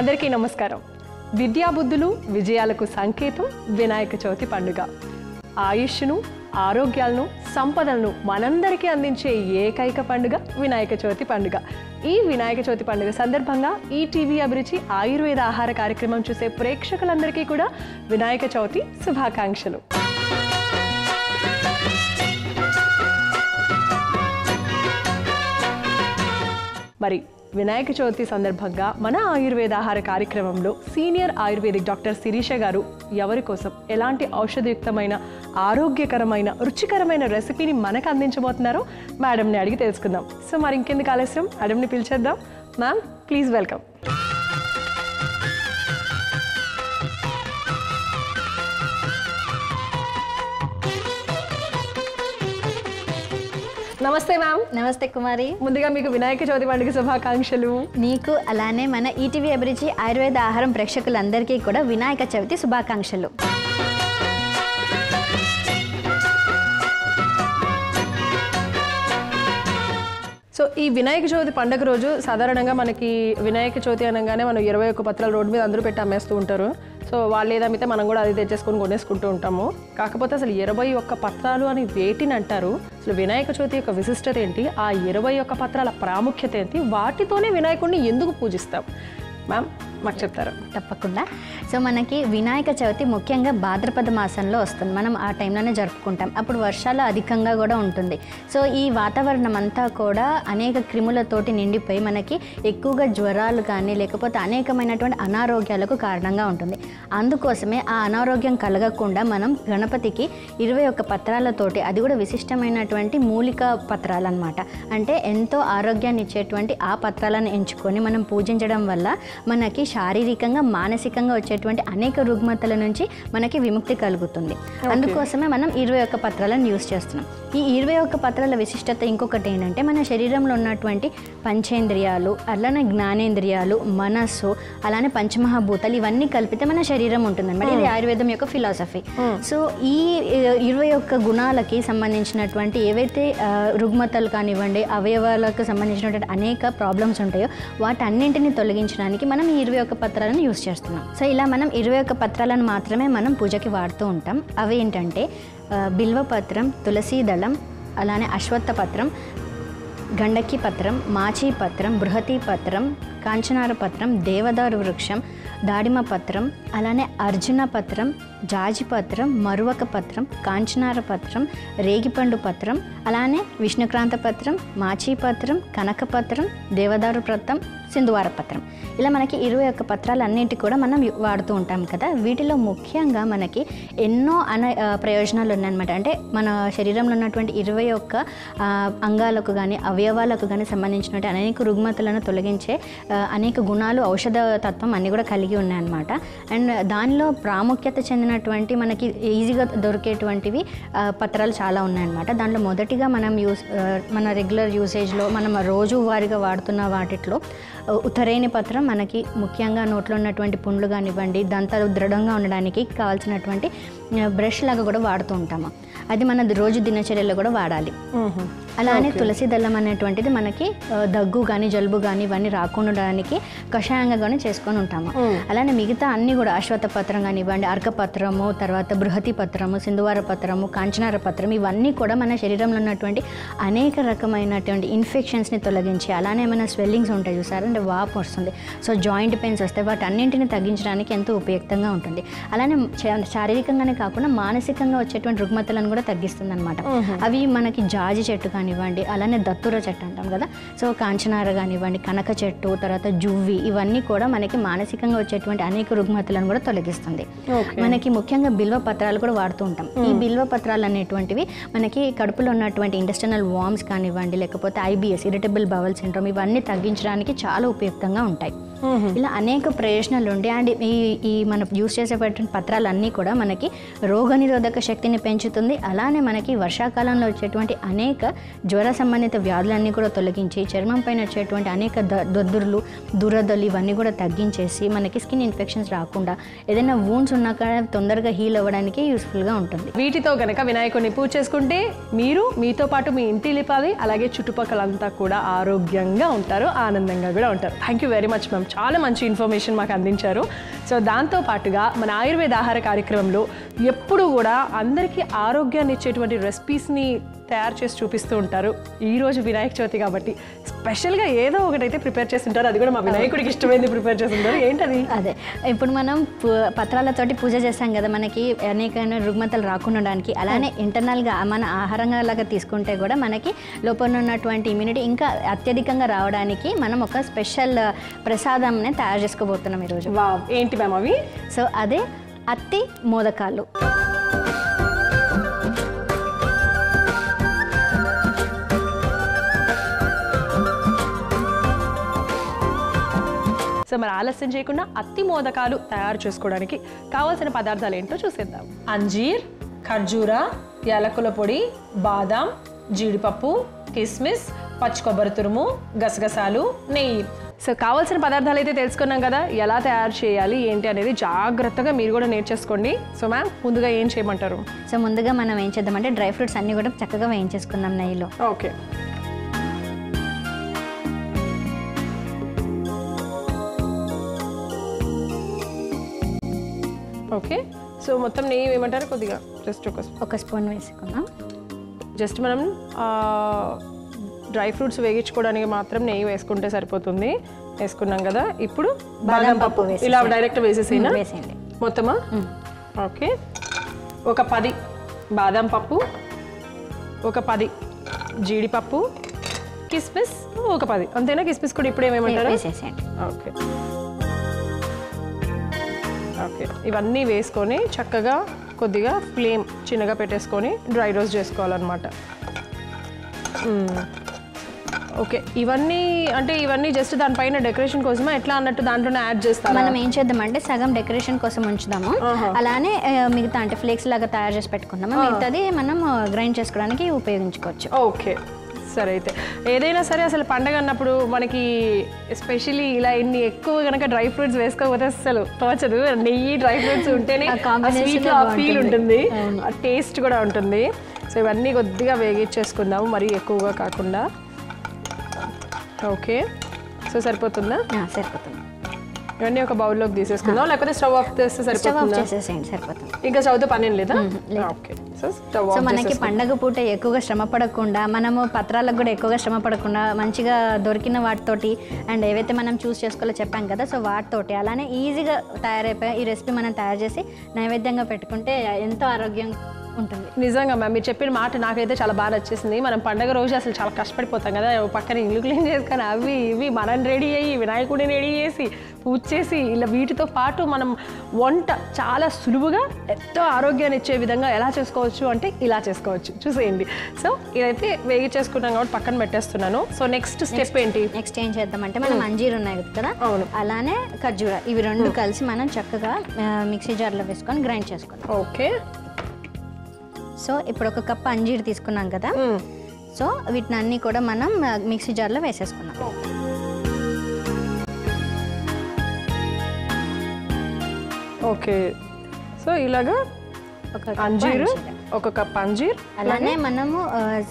అందరికీ నమస్కారం. విద్యాబుద్ధులు విజయాలకు సంకేతం వినాయక చవితి పండుగ. ఆయుష్ను, ఆరోగ్యాలను, సంపదలను మనందరికీ అందించే ఏకైక పండుగ వినాయక చవితి పండుగ. ఈ వినాయక చవితి పండుగ సందర్భంగా ఈటీవీ అభిరుచి ఆయుర్వేద ఆహార కార్యక్రమం చూసే ప్రేక్షకులందరికీ కూడా వినాయక చవితి శుభాకాంక్షలు. మరి వినాయక చవితి సందర్భంగా మన ఆయుర్వేద ఆహార కార్యక్రమంలో సీనియర్ ఆయుర్వేదిక్ డాక్టర్ శిరీష గారు ఎవరి కోసం ఎలాంటి ఔషధయుక్తమైన ఆరోగ్యకరమైన రుచికరమైన రెసిపీని మనకు అందించబోతున్నారో మేడంని అడిగి తెలుసుకుందాం. సో మరి ఇంకెందుకు ఆలస్యం, మేడంని పిలిచేద్దాం. Ma'am please welcome. నమస్తే మ్యామ్. నమస్తే కుమారి. ముందుగా మీకు వినాయక చవితి పండుగ శుభాకాంక్షలు. నీకు అలానే మన ఈటీవీ అభిరుచి ఆయుర్వేద ఆహారం ప్రేక్షకులందరికీ కూడా వినాయక చవితి శుభాకాంక్షలు. సో ఈ వినాయక చవితి పండుగ రోజు సాధారణంగా మనకి వినాయక చవితి అనగానే మనం 21 పత్రాలు రోడ్డు మీద అందరూ పెట్టి అమ్మేస్తూ ఉంటారు. సో వాళ్ళు ఏదైతే మనం కూడా అది తెచ్చేసుకొని కొనేసుకుంటూ ఉంటాము. కాకపోతే అసలు 21 పత్రాలు అని వేటిని అంటారు, అసలు వినాయక చవితి యొక్క విశిష్టత ఏంటి, ఆ 21 పత్రాల ప్రాముఖ్యత ఏంటి, వాటితోనే వినాయకుడిని ఎందుకు పూజిస్తాం మ్యామ్ మాకు చెప్తారు? తప్పకుండా. సో మనకి వినాయక చవితి ముఖ్యంగా భాద్రపద మాసంలో వస్తుంది. మనం ఆ టైంలోనే జరుపుకుంటాం. అప్పుడు వర్షాలు అధికంగా కూడా ఉంటుంది. సో ఈ వాతావరణం అంతా కూడా అనేక క్రిములతోటి నిండిపోయి మనకి ఎక్కువగా జ్వరాలు కానీ లేకపోతే అనేకమైనటువంటి అనారోగ్యాలకు కారణంగా ఉంటుంది. అందుకోసమే ఆ అనారోగ్యం కలగకుండా మనం గణపతికి 21 పత్రాలతోటి, అది కూడా విశిష్టమైనటువంటి మూలిక పత్రాలు అనమాట, అంటే ఎంతో ఆరోగ్యాన్ని ఇచ్చేటువంటి ఆ పత్రాలను ఎంచుకొని మనం పూజించడం వల్ల మనకి శారీరకంగా మానసికంగా వచ్చేటువంటి అనేక రుగ్మతల నుంచి మనకి విముక్తి కలుగుతుంది. అందుకోసమే మనం 21 పత్రాలను యూజ్ చేస్తున్నాం. ఈ 21 పత్రాల విశిష్టత ఇంకొకటి ఏంటంటే మన శరీరంలో ఉన్నటువంటి పంచేంద్రియాలు, అలానే జ్ఞానేంద్రియాలు, మనస్సు, అలానే పంచమహాభూతాలు ఇవన్నీ కలిపితే మన శరీరం ఉంటుందన్నమాట. ఇది ఆయుర్వేదం యొక్క ఫిలాసఫీ. సో ఈ 21 గుణాలకి సంబంధించినటువంటి ఏవైతే రుగ్మతలు కానివ్వండి, అవయవాలకు సంబంధించినటువంటి అనేక ప్రాబ్లమ్స్ ఉంటాయో వాటన్నింటినీ తొలగించడానికి మనం ఈ 21 పత్రాలను యూజ్ చేస్తున్నాం. సో ఇలా మనం 21 పత్రాలను మాత్రమే మనం పూజకి వాడుతూ ఉంటాం. అవి ఏంటంటే బిల్వపత్రం, తులసీ దళం, అలానే అశ్వత్థ పత్రం, గండకి పత్రం, మాచీ పత్రం, బృహతి పత్రం, కాంచనార పత్రం, దేవదారు వృక్షం, దాడిమ పత్రం, అలానే అర్జున పత్రం, జాజి పత్రం, మరువక పత్రం, కాంచనార పత్రం, రేగిపండు పత్రం, అలానే విష్ణుక్రాంత పత్రం, మాచీ పత్రం, కనక పత్రం, దేవదారు పత్రం, సింధువార పత్రం. ఇలా మనకి 21 పత్రాలు అన్నింటి కూడా మనం వాడుతూ ఉంటాం కదా. వీటిలో ముఖ్యంగా మనకి ఎన్నో ప్రయోజనాలు ఉన్నాయన్నమాట. అంటే మన శరీరంలో ఉన్నటువంటి 21 అంగాలకు కానీ అవయవాలకు కానీ సంబంధించినటువంటి అనేక రుగ్మతలను తొలగించే అనేక గుణాలు, ఔషధ తత్వం అన్నీ కూడా కలిగి ఉన్నాయన్నమాట. అండ్ దానిలో ప్రాముఖ్యత చెందినటువంటి మనకి ఈజీగా దొరికేటువంటివి పత్రాలు చాలా ఉన్నాయన్నమాట. దాంట్లో మొదటిగా మనం మన రెగ్యులర్ యూసేజ్లో మనం రోజువారీగా వాడుతున్న వాటిలో ఉత్తరేణి పత్రం మనకి ముఖ్యంగా నోట్లో ఉన్నటువంటి పుండ్లు కానివ్వండి, దంతాలు దృఢంగా ఉండడానికి కావాల్సినటువంటి బ్రష్ లాగా కూడా వాడుతూ ఉంటాము. అది మన రోజు దినచర్యలో కూడా వాడాలి. అలానే తులసి దళం అనేటువంటిది మనకి దగ్గు కానీ జలుబు కానీ ఇవన్నీ రాకుండా ఉండడానికి కషాయంగా కానీ చేసుకొని ఉంటాము. అలానే మిగతా అన్నీ కూడా అశ్వత్థ పత్రం కానివ్వండి, అర్కపత్రము, తర్వాత బృహతి పత్రము, సింధువార పత్రము, కాంచనార పత్రం ఇవన్నీ కూడా మన శరీరంలో ఉన్నటువంటి అనేక రకమైనటువంటి ఇన్ఫెక్షన్స్ని తొలగించి, అలానే ఏమైనా స్వెల్లింగ్స్ ఉంటాయి చూసారు, అంటే వాపు వస్తుంది, సో జాయింట్ పెయిన్స్ వస్తాయి, వాటి అన్నింటిని తగ్గించడానికి ఎంతో ఉపయుక్తంగా ఉంటుంది. అలానే శారీరకంగానే కాకుండా మానసికంగా వచ్చేటువంటి రుగ్మతలను కూడా తగ్గిస్తుంది అనమాట. అవి మనకి జాజి చెట్టు కానివ్వండి, అలానే దత్తుర చెట్టు అంటాం కదా, సో కాంచనార కానివ్వండి, కనక చెట్టు, తర్వాత జువ్వి ఇవన్నీ కూడా మనకి మానసికంగా వచ్చేటువంటి అనేక రుగ్మతలను కూడా తొలగిస్తుంది. మనకి ముఖ్యంగా బిల్వ పత్రాలు కూడా వాడుతూ ఉంటాం. ఈ బిల్వ పత్రాలు అనేటువంటివి మనకి కడుపులో ఉన్నటువంటి ఇంటెస్టినల్ వార్మ్స్ కానివ్వండి, లేకపోతే ఐబిఎస్ ఇరిటబుల్ బవల్ సిండ్రోమ్ ఇవన్నీ తగ్గించడానికి చాలా ఉపయుక్తంగా ఉంటాయి. ఇలా అనేక ప్రయోజనాలు ఉంటాయి. అండ్ ఈ మనం యూజ్ చేసేటువంటి పత్రాలన్నీ కూడా మనకి రోగనిరోధక శక్తిని పెంచుతుంది, అలానే మనకి వర్షాకాలంలో వచ్చేటువంటి అనేక జ్వర సంబంధిత వ్యాధులన్నీ కూడా తొలగించి చర్మం పైన వచ్చేటువంటి అనేక దద్దుర్లు దురదలు ఇవన్నీ కూడా తగ్గించేసి మనకి స్కిన్ ఇన్ఫెక్షన్స్ రాకుండా ఏదైనా వూండ్స్ ఉన్నా కానీ తొందరగా హీల్ అవ్వడానికి యూస్ఫుల్గా ఉంటుంది. వీటితో కనుక వినాయకుడిని పూజ చేసుకుంటే మీరు మీతో పాటు మీ ఇంటి లిపాది అలాగే చుట్టుపక్కలంతా కూడా ఆరోగ్యంగా ఉంటారు, ఆనందంగా కూడా ఉంటారు. Thank you very much ma'am, చాలా మంచి ఇన్ఫర్మేషన్ మాకు అందించారు. సో దాంతో పాటుగా మన ఆయుర్వేద ఆహార కార్యక్రమంలో ఎప్పుడు కూడా అందరికీ ఆరోగ్యాన్ని ఇచ్చేటువంటి రెసిపీస్ని తయారు చేసి చూపిస్తూ ఉంటారు. ఈరోజు వినాయక చవితి కాబట్టి స్పెషల్గా ఏదో ఒకటైతే ప్రిపేర్ చేస్తుంటారు, అది కూడా మా వినాయకుడికి ఇష్టమైంది ప్రిపేర్ చేస్తుంటారు. ఏంటది? అదే ఇప్పుడు మనం పత్రాలతోటి పూజ చేస్తాం కదా, మనకి అనేకమైన రుగ్మతలు రాకుండా ఉండడానికి. అలానే ఇంటర్నల్గా మన ఆహారంగా లాగా తీసుకుంటే కూడా మనకి లోపల ఉన్నటువంటి ఇమ్యూనిటీ ఇంకా అత్యధికంగా రావడానికి మనం ఒక స్పెషల్ ప్రసాదంని తయారు చేసుకోబోతున్నాం ఈరోజు. వావ్, ఏంటి మ్యామ్ అవి? సో అదే అత్తి మోదకాలు. సో మరి ఆలస్యం చేయకుండా అత్తి మోదకాలు తయారు చేసుకోవడానికి కావాల్సిన పదార్థాలు ఏంటో చూసేద్దాం. అంజీర్, ఖర్జూరా, యాలకుల పొడి, బాదాం, జీడిపప్పు, కిస్మిస్, పచ్చి కొబ్బరి తురుము, గసగసాలు, నెయ్యి. సో కావాల్సిన పదార్థాలు అయితే తెలుసుకున్నాం కదా, ఎలా తయారు చేయాలి ఏంటి అనేది జాగ్రత్తగా మీరు కూడా నేర్చేసుకోండి. సో మ్యామ్, ముందుగా ఏం చేయమంటారు? సో ముందుగా మనం ఏం చేద్దామంటే డ్రై ఫ్రూట్స్ అన్నీ కూడా చక్కగా వేయించేసుకుందాం నెయ్యిలో. ఓకే. ఓకే, సో మొత్తం నెయ్యి వేయమంటారు? కొద్దిగా జస్ట్ ఒక స్పూన్ వేసుకుందాం. జస్ట్ మనం డ్రై ఫ్రూట్స్ వేగించుకోవడానికి మాత్రం నెయ్యి వేసుకుంటే సరిపోతుంది. వేసుకున్నాం కదా, ఇప్పుడు బాదం పప్పు ఇలా డైరెక్ట్ వేసేసేనా? వేసేయండి మొత్తమా? ఓకే, ఒక 10 బాదం పప్పు, ఒక 10 జీడిపప్పు, కిస్మిస్ ఒక 10. అంతేనా? కిస్మిస్ కూడా ఇప్పుడు ఏమేమంటారు? వేసేసేయండి. ఓకే ఓకే, ఇవన్నీ వేసుకొని చక్కగా కొద్దిగా ఫ్లేమ్ చిన్నగా పెట్టేసుకొని డ్రై రోస్ట్ చేసుకోవాలన్నమాట. ఓకే, ఇవన్నీ జస్ట్ దానిపైన డెకరేషన్ కోసమా ఎట్లా అన్నట్టు దాంట్లోనే యాడ్ చేస్తాం? మనం ఏం చేద్దామంటే సగం డెకరేషన్ కోసం ఉంచుదాము, అలానే మిగతా అంటే ఫ్లేక్స్ లాగా తయారు చేసి పెట్టుకుందాము, మిగతాది మనం గ్రైండ్ చేసుకోవడానికి ఉపయోగించుకోవచ్చు. ఓకే సరే. అయితే ఏదైనా సరే అసలు పండగ అన్నప్పుడు మనకి ఎస్పెషల్లీ ఇలా ఇన్ని ఎక్కువ కనుక డ్రై ఫ్రూట్స్ వేసుకోకపోతే అసలు తోచదు. నెయ్యి డ్రై ఫ్రూట్స్ ఉంటేనే ఫీల్ ఉంటుంది, టేస్ట్ కూడా ఉంటుంది. సో ఇవన్నీ కొద్దిగా వేగించేసుకుందాము, మరీ ఎక్కువగా కాకుండా. ఓకే, సో సరిపోతుందా? సరిపోతుంది. ఇవన్నీ ఒక బౌల్లోకి తీసేసుకుందాం, లేకపోతే స్టవ్ ఆఫ్ చేస్తే సరిపోతుందా? సరిపోతుంది. ఇంకా స్టవ్తో పని ఏం లేదా? ఓకే. సో మనకి పండగ పూట ఎక్కువగా శ్రమ పడకుండా, మనము పత్రాలకు కూడా ఎక్కువగా శ్రమ పడకుండా మంచిగా దొరికిన వాటితోటి అండ్ ఏవైతే మనం చూస్ చేసుకోవాలో చెప్పాం కదా, సో వాటితోటి అలానే ఈజీగా తయారైపోయి ఈ రెసిపీ మనం తయారు చేసి నైవేద్యంగా పెట్టుకుంటే ఎంతో ఆరోగ్యం ఉంటుంది. నిజంగా మ్యామ్, మీరు చెప్పిన మాట నాకైతే చాలా బాగా నచ్చేసింది. మనం పండగ రోజు అసలు చాలా కష్టపడిపోతాం కదా, పక్కన ఇల్లు క్లీన్ చేసుకొని అవి ఇవి మనం రెడీ అయ్యి వినాయకుడిని రెడీ చేసి పూజ చేసి ఇలా వీటితో పాటు మనం వంట చాలా సులువుగా ఎంతో ఆరోగ్యాన్ని ఇచ్చే విధంగా ఎలా చేసుకోవచ్చు అంటే ఇలా చేసుకోవచ్చు. చూసేయండి. సో ఇదైతే వేగి చేసుకున్నాం కాబట్టి పక్కన పెట్టేస్తున్నాను. సో నెక్స్ట్ స్టెప్ ఏంటి? నెక్స్ట్ ఏం చేద్దామంటే మనం అంజీర్ ఉన్నాయి కదా, అవును, అలానే ఖర్జూరా, ఇవి రెండు కలిసి మనం చక్కగా మిక్సీ జార్లో వేసుకొని గ్రైండ్ చేసుకోవాలి. ఓకే. సో ఇప్పుడు ఒక కప్ అంజీర్ తీసుకున్నాం కదా, సో వీటిని అన్నీ కూడా మనం మిక్సీ జార్లో వేసేసుకున్నాం. ఓకే, సో ఇలాగా అంజీర్, ఒక కప్ అంజీర్, అలానే మనము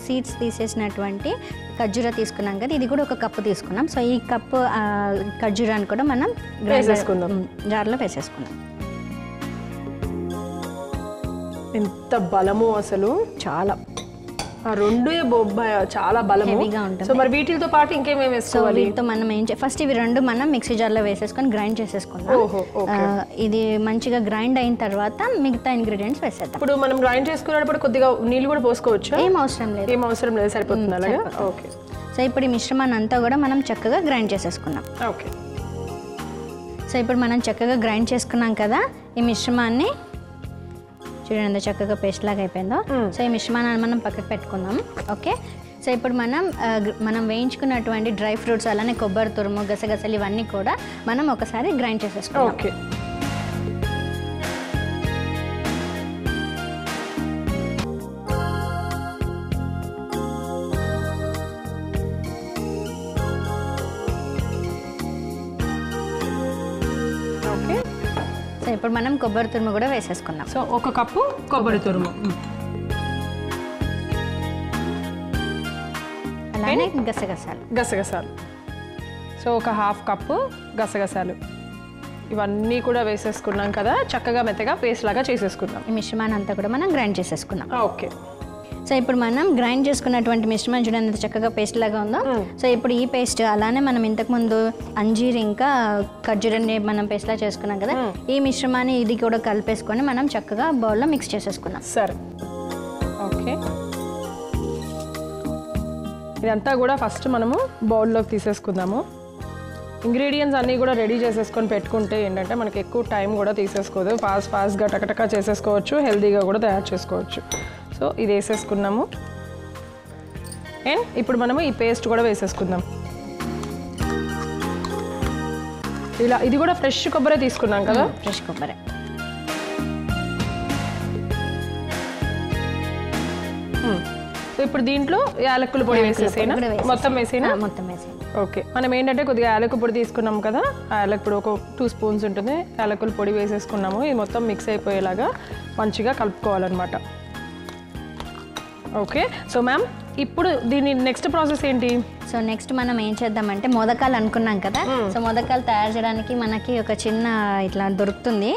సీడ్స్ తీసేసినటువంటి ఖర్జూరా తీసుకున్నాం కదా, ఇది కూడా ఒక కప్పు తీసుకున్నాం. సో ఈ కప్పు ఖర్జూరాన్ని కూడా మనం జార్లో వేసేసుకున్నాం. ఎంత బలము అసలు, చాలా ఆ రెండు బొబ్బాయి చాలా బలము. సో మరి వీటితో పాటు ఇంకేమేమి వేసుకోవాలి? వీటితో మనం ఫస్ట్ ఇవి రెండు మనం మిక్సీ జార్లో వేసేసుకొని గ్రైండ్ చేసేసుకుందాం. ఇది మంచిగా గ్రైండ్ అయిన తర్వాత మిగతా ఇంగ్రీడియంట్స్ వేసేద్దాం. ఇప్పుడు మనం గ్రైండ్ చేసుకున్నప్పుడు కొద్దిగా నీళ్ళు కూడా పోసుకోవచ్చు? ఏం అవసరం లేదు. ఏం అవసరం లేదు, సరిపోతుంది అలాగా. ఓకే. సో ఇప్పుడు ఈ మిశ్రమాన్ని అంతా కూడా మనం చక్కగా గ్రైండ్ చేసేసుకుందాం. ఓకే. సో ఇప్పుడు మనం చక్కగా గ్రైండ్ చేసుకున్నాం కదా, ఈ మిశ్రమాన్ని చూడండి ఎంత చక్కగా పేస్ట్ లాగా అయిపోయిందో. సో ఈ మిశ్రమాన్ని మనం పక్కకు పెట్టుకుందాం. ఓకే. సో ఇప్పుడు మనం వేయించుకున్నటువంటి డ్రై ఫ్రూట్స్ అలానే కొబ్బరి తురుము, గసగసాలు ఇవన్నీ కూడా మనం ఒకసారి గ్రైండ్ చేసేసుకుందాం. ఓకే. ఇప్పుడు మనం కొబ్బరి తురుము కూడా వేసేసుకున్నాం. సో 1 కప్పు కొబ్బరి తురుము, అలానే గసగసాలు. సో 1/2 కప్పు గసగసాలు, ఇవన్నీ కూడా వేసేసుకున్నాం కదా. చక్కగా మెత్తగా పేస్ట్ లాగా చేసేసుకుందాం. ఈ మిశ్రమాన్ని అంతా కూడా మనం గ్రైండ్ చేసేసుకున్నాం. ఓకే. సో ఇప్పుడు మనం గ్రైండ్ చేసుకున్నటువంటి మిశ్రమం చూడండి ఎంత చక్కగా పేస్ట్ లాగా ఉందో. సో ఇప్పుడు ఈ పేస్ట్ అలానే మనం ఇంతకుముందు అంజీర్ ఇంకా ఖర్జూరాన్ని మనం పేస్ట్లా చేసుకున్నాం కదా, ఈ మిశ్రమాన్ని ఇది కూడా కలిపేసుకొని మనం చక్కగా బౌల్లో మిక్స్ చేసేసుకున్నాం. సరే, ఓకే. ఇదంతా కూడా ఫస్ట్ మనము బౌల్లోకి తీసేసుకుందాము. ఇంగ్రీడియంట్స్ అన్నీ కూడా రెడీ చేసేసుకొని పెట్టుకుంటే ఏంటంటే మనకి ఎక్కువ టైం కూడా తీసేసుకోదు. ఫాస్ట్గా టకటకా చేసేసుకోవచ్చు, హెల్తీగా కూడా తయారు చేసుకోవచ్చు. సో ఇది వేసేసుకున్నాము. అండ్ ఇప్పుడు మనము ఈ పేస్ట్ కూడా వేసేసుకుందాం. ఇలా ఇది కూడా ఫ్రెష్ కొబ్బరి తీసుకున్నాం కదా, ఫ్రెష్ కొబ్బరి. సో ఇప్పుడు దీంట్లో యాలకుల పొడి వేసేసేనా, మొత్తం వేసేనా? మొత్తం వేసేనా. ఓకే. మనం ఏంటంటే కొద్దిగా యాలకుల పొడి తీసుకున్నాం కదా, ఆ యాలకుల పొడి ఒక 2 స్పూన్స్ ఉంటుంది, యాలకుల పొడి వేసేసుకున్నాము. ఇది మొత్తం మిక్స్ అయిపోయేలాగా మంచిగా కలుపుకోవాలన్నమాట. ఓకే. సో మ్యామ్ ఇప్పుడు దీని నెక్స్ట్ ప్రాసెస్ ఏంటి? సో నెక్స్ట్ మనం ఏం చేద్దామంటే మోదకాలు అనుకున్నాం కదా, సో మోదకాలు తయారు చేయడానికి మనకి ఒక చిన్న ఇట్లా దొరుకుతుంది.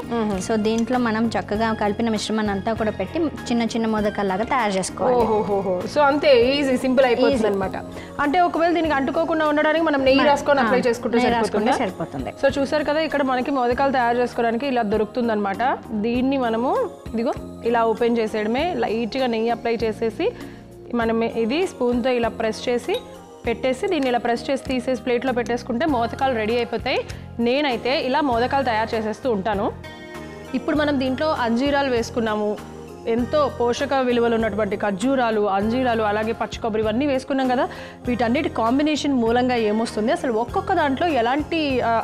సో దీంట్లో మనం చక్కగా కలిపిన మిశ్రమాన్ని అంతా కూడా పెట్టి చిన్న చిన్న మోదకాలు లాగా తయారు చేసుకోవాలి. ఓహోహో. సో అంతే, ఈజీ, సింపుల్ అయిపోతుంది అనమాట. అంటే ఒకవేళ దీనికి అంటుకోకుండా ఉండడానికి మనం నెయ్యి రాసుకొని అప్లై చేసుకుంటే సరిపోతుంది. సో చూసారు కదా, ఇక్కడ మనకి మోదకాలు తయారు చేసుకోవడానికి ఇలా దొరుకుతుంది అనమాట. దీన్ని మనము ఇదిగో ఇలా ఓపెన్ చేసేయడమే, లైట్గా నెయ్యి అప్లై చేసేసి మనం ఇది స్పూన్తో ఇలా ప్రెస్ చేసి పెట్టేసి దీన్ని ఇలా ప్రెస్ చేసి తీసేసి ప్లేట్లో పెట్టేసుకుంటే మోదకాలు రెడీ అయిపోతాయి. నేనైతే ఇలా మోదకాలు తయారు చేసేస్తూ ఉంటాను. ఇప్పుడు మనం దీంట్లో అంజీరాలు వేసుకున్నాము, ఎంతో పోషక విలువలు ఉన్నటువంటి ఖర్జూరాలు, అంజీరాలు, అలాగే పచ్చి కొబ్బరి ఇవన్నీ వేసుకున్నాం కదా. వీటన్నిటి కాంబినేషన్ మూలంగా ఏమొస్తుంది, అసలు ఒక్కొక్క దాంట్లో ఎలాంటి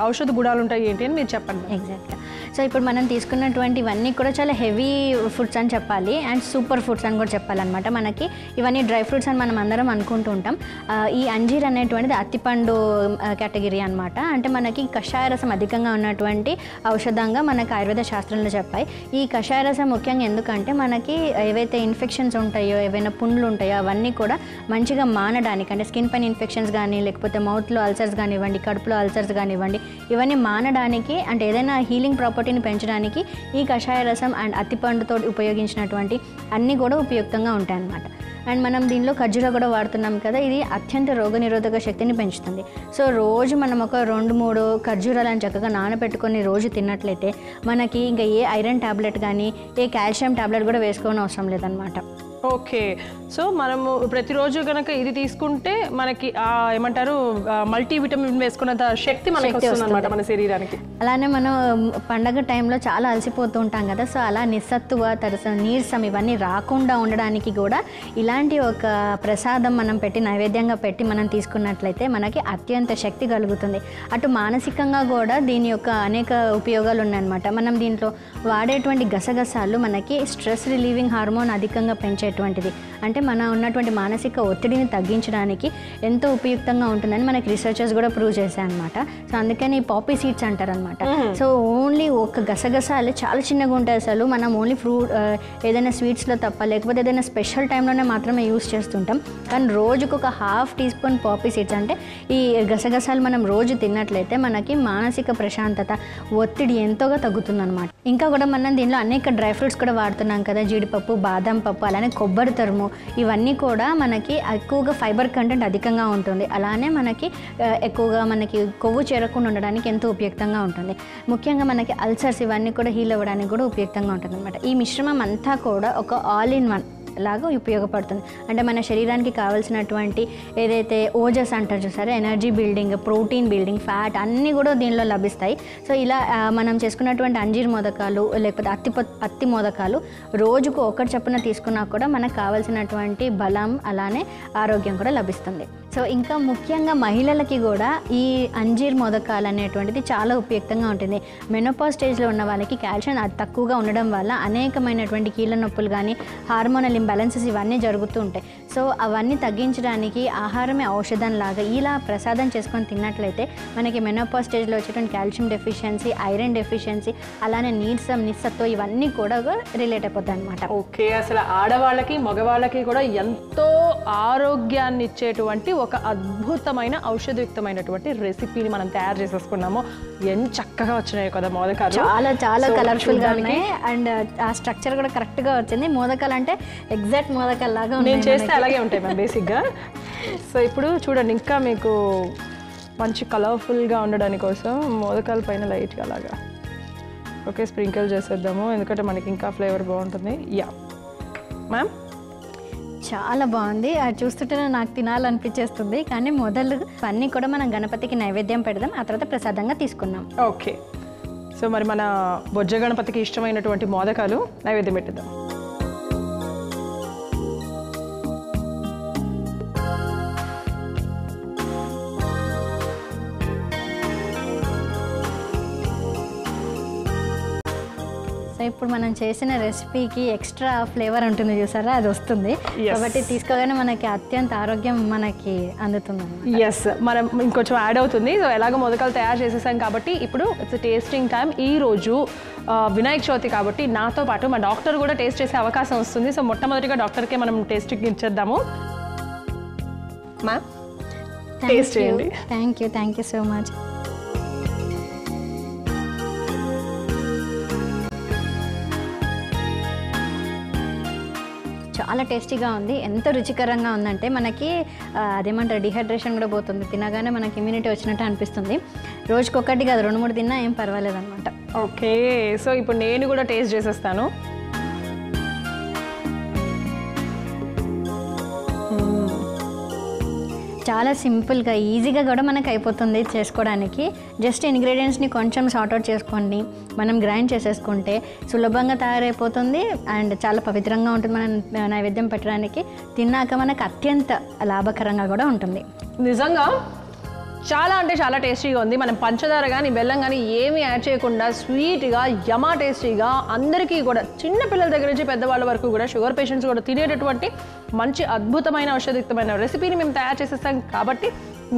ఔషధ గుణాలు ఉంటాయి ఏంటి అని మీరు చెప్పండి. ఎగ్జాక్ట్గా. సో ఇప్పుడు మనం తీసుకున్నటువంటి ఇవన్నీ కూడా చాలా హెవీ ఫుడ్స్ అని చెప్పాలి, అండ్ సూపర్ ఫుడ్స్ అని కూడా చెప్పాలన్నమాట. మనకి ఇవన్నీ డ్రై ఫ్రూట్స్ అని మనం అందరం అనుకుంటూ ఉంటాం. ఈ అంజీర్ అనేటువంటిది అత్తిపండు కేటగిరీ అనమాట. అంటే మనకి కషాయ రసం అధికంగా ఉన్నటువంటి ఔషధంగా మనకు ఆయుర్వేద శాస్త్రంలో చెప్పాయి. ఈ కషాయ రసం ముఖ్యంగా ఎందుకంటే మనకి ఏవైతే ఇన్ఫెక్షన్స్ ఉంటాయో, ఏవైనా పుండ్లు ఉంటాయో అవన్నీ కూడా మంచిగా మానడానికి, అంటే స్కిన్ పైన ఇన్ఫెక్షన్స్ కానీ, లేకపోతే మౌత్లో అల్సర్స్ కానివ్వండి, కడుపులో అల్సర్స్ కానివ్వండి, ఇవన్నీ మానడానికి, అంటే ఏదైనా హీలింగ్ ప్రాపర్టీని పెంచడానికి ఈ కషాయ రసం అండ్ అత్తిపండుతో ఉపయోగించినటువంటి అన్నీ కూడా ఉపయుక్తంగా ఉంటాయి అన్నమాట. అండ్ మనం దీనిలో ఖర్జూరా కూడా వాడుతున్నాం కదా, ఇది అత్యంత రోగనిరోధక శక్తిని పెంచుతుంది. సో రోజు మనం ఒక 2-3 ఖర్జూరాలను చక్కగా నానబెట్టుకొని రోజు తిన్నట్లయితే మనకి ఇంకా ఏ ఐరన్ టాబ్లెట్ కానీ ఏ కాల్షియం టాబ్లెట్ కూడా వేసుకోవడం అవసరం లేదనమాట. ఓకే. సో మనము ప్రతిరోజు కనుక ఇది తీసుకుంటే మనకి ఏమంటారు మల్టీవిటమిన్ వేసుకున్నంత శక్తి మనకి వస్తుంది అన్నమాట మన శరీరానికి. అలానే మనం పండగ టైంలో చాలా అలసిపోతూ ఉంటాం కదా, సో అలా నిస్సత్తువ, నీరసం ఇవన్నీ రాకుండా ఉండడానికి కూడా ఇలాంటి ఒక ప్రసాదం మనం పెట్టి నైవేద్యంగా పెట్టి మనం తీసుకున్నట్లయితే మనకి అత్యంత శక్తి కలుగుతుంది. అటు మానసికంగా కూడా దీని యొక్క అనేక ఉపయోగాలు ఉన్నాయన్నమాట. మనం దీంట్లో వాడేటువంటి గసగసాలు మనకి స్ట్రెస్ రిలీవింగ్ హార్మోన్ అధికంగా పెంచేటువంటిది, అంటే మన ఉన్నటువంటి మానసిక ఒత్తిడిని తగ్గించడానికి ఎంతో ఉపయుక్తంగా ఉంటుందని మనకి రీసెర్చర్స్ కూడా ప్రూవ్ చేశాయన్నమాట. సో అందుకని పాపీ సీడ్స్ అంటారనమాట. సో ఓన్లీ ఒక గసగసాలు చాలా చిన్నగా ఉంటాయి. అసలు మనం ఓన్లీ ఫ్రూట్ ఏదైనా స్వీట్స్లో తప్ప, లేకపోతే ఏదైనా స్పెషల్ టైంలోనే మాత్రమే యూస్ చేస్తుంటాం. కానీ రోజుకు ఒక 1/2 టీ స్పూన్ పాపీ సీడ్స్, అంటే ఈ గసగసాలు మనం రోజు తిన్నట్లయితే మనకి మానసిక ప్రశాంతత, ఒత్తిడి ఎంతోగా తగ్గుతుందన్నమాట. ఇంకా కూడా మనం దీనిలో అనేక డ్రై ఫ్రూట్స్ కూడా వాడుతున్నాం కదా, జీడిపప్పు, బాదం పప్పు, అలానే కొబ్బరి తరుము, ఇవన్నీ కూడా మనకి ఎక్కువగా ఫైబర్ కంటెంట్ అధికంగా ఉంటుంది. అలానే మనకి ఎక్కువగా మనకి కొవ్వు చేరకుండా ఉండడానికి ఎంతో ఉపయుక్తంగా ఉంటుంది. ముఖ్యంగా మనకి అల్సర్స్ ఇవన్నీ కూడా హీల్ అవ్వడానికి కూడా ఉపయుక్తంగా ఉంటుంది అనమాట. ఈ మిశ్రమం అంతా కూడా ఒక ఆల్ ఇన్ వన్ లాగా ఉపయోగపడుతుంది. అంటే మన శరీరానికి కావాల్సినటువంటి ఏదైతే ఓజస్ అంటారు చూసారా, energy building, protein building, fat అన్నీ కూడా దీనిలో లభిస్తాయి. సో ఇలా మనం చేసుకున్నటువంటి అంజీర్ మోదకాలు లేకపోతే అత్తి మోదకాలు రోజుకు ఒకటి చొప్పున తీసుకున్నా కూడా మనకు కావాల్సినటువంటి బలం అలానే ఆరోగ్యం కూడా లభిస్తుంది. సో సో ఇంకా ముఖ్యంగా మహిళలకి కూడా ఈ అంజీర్ మోదకాలు అనేటువంటిది చాలా ఉపయుక్తంగా ఉంటుంది. మెనోపాజ్ స్టేజ్లో ఉన్న వాళ్ళకి కాల్షియం తక్కువగా ఉండడం వల్ల అనేకమైనటువంటి కీళ్ళ నొప్పులు కానీ హార్మోనల్ ఇంబ్యాలెన్సెస్ ఇవన్నీ జరుగుతూ ఉంటాయి. సో అవన్నీ తగ్గించడానికి ఆహారమే ఔషధం లాగా ఇలా ప్రసాదం చేసుకొని తిన్నట్లయితే మనకి మెనోపాజ్ స్టేజ్లో వచ్చేటువంటి కాల్షియం డెఫిషియన్సీ, ఐరన్ డెఫిషియన్సీ, అలానే నీరసం, నిస్సత్వం ఇవన్నీ కూడా రిలేట్ అయిపోతాయి అనమాట. ఓకే, అసలు ఆడవాళ్ళకి మగవాళ్ళకి కూడా ఎంతో ఆరోగ్యాన్ని ఇచ్చేటువంటి ఒక అద్భుతమైన ఔషధయుక్తమైనటువంటి రెసిపీని మనం తయారు చేసేసుకున్నాము. ఎంత చక్కగా వచ్చినాయి కదా మోదకాలు, చాలా చాలా కలర్ఫుల్గా ఉన్నాయి. అండ్ ఆ స్ట్రక్చర్ కూడా కరెక్ట్గా వచ్చింది. మోదకాలు అంటే ఎగ్జాక్ట్ మోదకాలు లాగా నేను చేస్తే అలాగే ఉంటాయి మ్యామ్ బేసిక్గా. సో ఇప్పుడు చూడండి, ఇంకా మీకు మంచి కలర్ఫుల్గా ఉండడానికి కోసం మోదకాల పైన లైట్గా అలాగా ఓకే స్ప్రింకిల్ చేసేద్దాము, ఎందుకంటే మనకి ఇంకా ఫ్లేవర్ బాగుంటుంది. యా మ్యామ్, చాలా బాగుంది. అది చూస్తుంటేనే నాకు తినాలనిపించేస్తుంది. కానీ మొదలు అన్నీ కూడా మనం గణపతికి నైవేద్యం పెడదాం, ఆ తర్వాత ప్రసాదంగా తీసుకున్నాం. ఓకే, సో మరి మన బొజ్జ గణపతికి ఇష్టమైనటువంటి మోదకాలు నైవేద్యం పెట్టిద్దాం. సో ఇప్పుడు మనం చేసిన రెసిపీకి ఎక్స్ట్రా ఫ్లేవర్ ఉంటుంది చూసారా, అది వస్తుంది. కాబట్టి తీసుకోగానే మనకి అత్యంత ఆరోగ్యం మనకి అందుతుంది. ఎస్, మనం ఇంకొంచెం యాడ్ అవుతుంది. సో ఎలాగో మొదకలు తయారు చేసేసాం కాబట్టి ఇప్పుడు ఇట్స్ టేస్టింగ్ టైం. ఈరోజు వినాయక చవితి కాబట్టి నాతో పాటు మా డాక్టర్ కూడా టేస్ట్ చేసే అవకాశం వస్తుంది. సో మొట్టమొదటిగా డాక్టర్కే మనం టేస్టింగ్ ఇచ్చేద్దాము. మ్యామ్ టేస్ట్ చేయండి. Thank you so much. చాలా టేస్టీగా ఉంది. ఎంత రుచికరంగా ఉందంటే మనకి అదేమంటారు డిహైడ్రేషన్ కూడా పోతుంది. తినగానే మనకి ఇమ్యూనిటీ వచ్చినట్టు అనిపిస్తుంది. రోజుకొకటి కాదు 2-3 తిన్నా ఏం పర్వాలేదు అనమాట. ఓకే, సో ఇప్పుడు నేను కూడా టేస్ట్ చేసేస్తాను. చాలా సింపుల్గా ఈజీగా కూడా మనకు అయిపోతుంది చేసుకోవడానికి. జస్ట్ ఇంగ్రీడియంట్స్ని కొంచెం సార్ట్అవుట్ చేసుకోండి, మనం గ్రైండ్ చేసేసుకుంటే సులభంగా తయారైపోతుంది. అండ్ చాలా పవిత్రంగా ఉంటుంది మనం నైవేద్యం పెట్టడానికి. తిన్నాక మనకు అత్యంత లాభకరంగా కూడా ఉంటుంది. నిజంగా చాలా అంటే చాలా టేస్టీగా ఉంది. మనం పంచదార కానీ బెల్లం కానీ ఏమీ యాడ్ చేయకుండా స్వీట్గా యమా టేస్టీగా అందరికీ కూడా చిన్నపిల్లల దగ్గర నుంచి పెద్దవాళ్ళ వరకు కూడా షుగర్ పేషెంట్స్ కూడా తినేటటువంటి మంచి అద్భుతమైన ఔషధయుక్తమైన రెసిపీని మేము తయారు చేసేస్తాం. కాబట్టి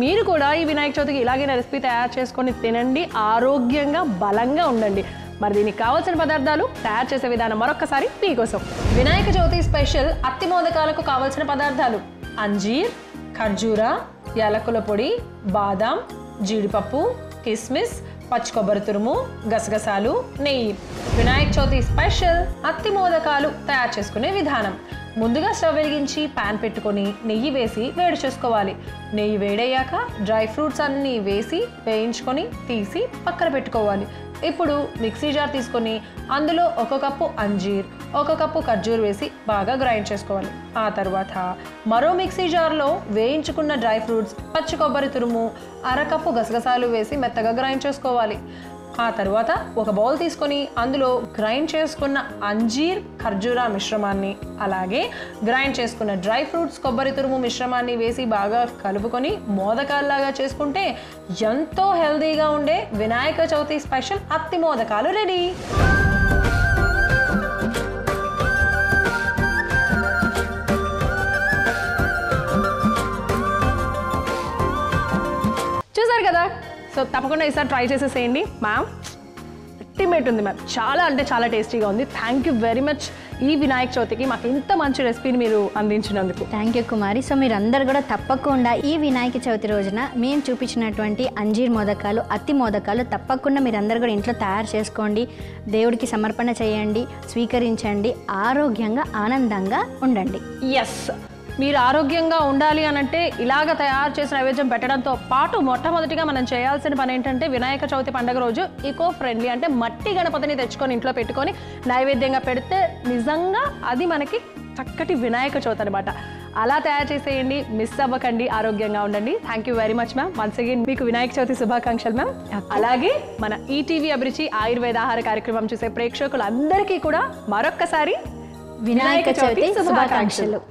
మీరు కూడా ఈ వినాయక చవితికి ఇలాగైనా రెసిపీ తయారు చేసుకొని తినండి, ఆరోగ్యంగా బలంగా ఉండండి. మరి దీనికి కావాల్సిన పదార్థాలు, తయారు చేసే విధానం మరొకసారి మీకోసం. వినాయక చవితి స్పెషల్ అత్తి మోదకాలకు కావాల్సిన పదార్థాలు: అంజీర్, ఖర్జూరా, యాలకుల పొడి, బాదాం, జీడిపప్పు, కిస్మిస్, పచ్చి కొబ్బరి తురుము, గసగసాలు, నెయ్యి. వినాయక చవితి స్పెషల్ అత్తి మోదకాలు తయారు చేసుకునే విధానం: ముందుగా స్టవ్ వెలిగించి పాన్ పెట్టుకొని నెయ్యి వేసి వేడి చేసుకోవాలి. నెయ్యి వేడయ్యాక డ్రై ఫ్రూట్స్ అన్నీ వేసి వేయించుకొని తీసి పక్కన పెట్టుకోవాలి. ఇప్పుడు మిక్సీ జార్ తీసుకొని అందులో 1 కప్పు అంజీర్, 1 కప్పు ఖర్జూర్ వేసి బాగా గ్రైండ్ చేసుకోవాలి. ఆ తర్వాత మరో మిక్సీ జార్లో వేయించుకున్న డ్రై ఫ్రూట్స్, పచ్చి కొబ్బరి తురుము, 1/2 కప్పు గసగసాలు వేసి మెత్తగా గ్రైండ్ చేసుకోవాలి. ఆ తర్వాత ఒక బౌల్ తీసుకొని అందులో గ్రైండ్ చేసుకున్న అంజీర్, ఖర్జూరా మిశ్రమాన్ని, అలాగే గ్రైండ్ చేసుకున్న డ్రై ఫ్రూట్స్, కొబ్బరి తురుము మిశ్రమాన్ని వేసి బాగా కలుపుకొని మోదకాల్లాగా చేసుకుంటే ఎంతో హెల్దీగా ఉండే వినాయక చవితి స్పెషల్ అత్తి మోదకాలు రెడీ. చూసారు కదా, సో తప్పకుండా ఈసారి ట్రై చేసేసేయండి. మ్యామ్ అల్టిమేట్ ఉంది మ్యామ్, చాలా అంటే చాలా టేస్టీగా ఉంది. థ్యాంక్ యూ వెరీ మచ్ ఈ వినాయక చవితికి మాకు ఇంత మంచి రెసిపీని మీరు అందించినందుకు. Thank you Kumari. సో మీరందరూ కూడా తప్పకుండా ఈ వినాయక చవితి రోజున మేము చూపించినటువంటి అంజీర్ మోదకాలు, అత్తి మోదకాలు తప్పకుండా మీరందరూ కూడా ఇంట్లో తయారు చేసుకోండి, దేవుడికి సమర్పణ చేయండి, స్వీకరించండి, ఆరోగ్యంగా ఆనందంగా ఉండండి. ఎస్, మీరు ఆరోగ్యంగా ఉండాలి అనంటే ఇలాగ తయారు చేసిన నైవేద్యం పెట్టడంతో పాటు మొట్టమొదటిగా మనం చేయాల్సిన పని ఏంటంటే వినాయక చవితి పండుగ రోజు ఈకో ఫ్రెండ్లీ అంటే మట్టి గణపతిని తెచ్చుకొని ఇంట్లో పెట్టుకొని నైవేద్యంగా పెడితే నిజంగా అది మనకి చక్కటి వినాయక చవితి అనమాట. అలా తయారు చేసేయండి, మిస్ అవ్వకండి, ఆరోగ్యంగా ఉండండి. Thank you very much ma'am. Once again మీకు వినాయక చవితి శుభాకాంక్షలు మ్యామ్. అలాగే మన ఈటీవీ అభిరుచి ఆయుర్వేద ఆహార కార్యక్రమం చూసే ప్రేక్షకులందరికీ కూడా మరొక్కసారి వినాయక చవితి శుభాకాంక్షలు.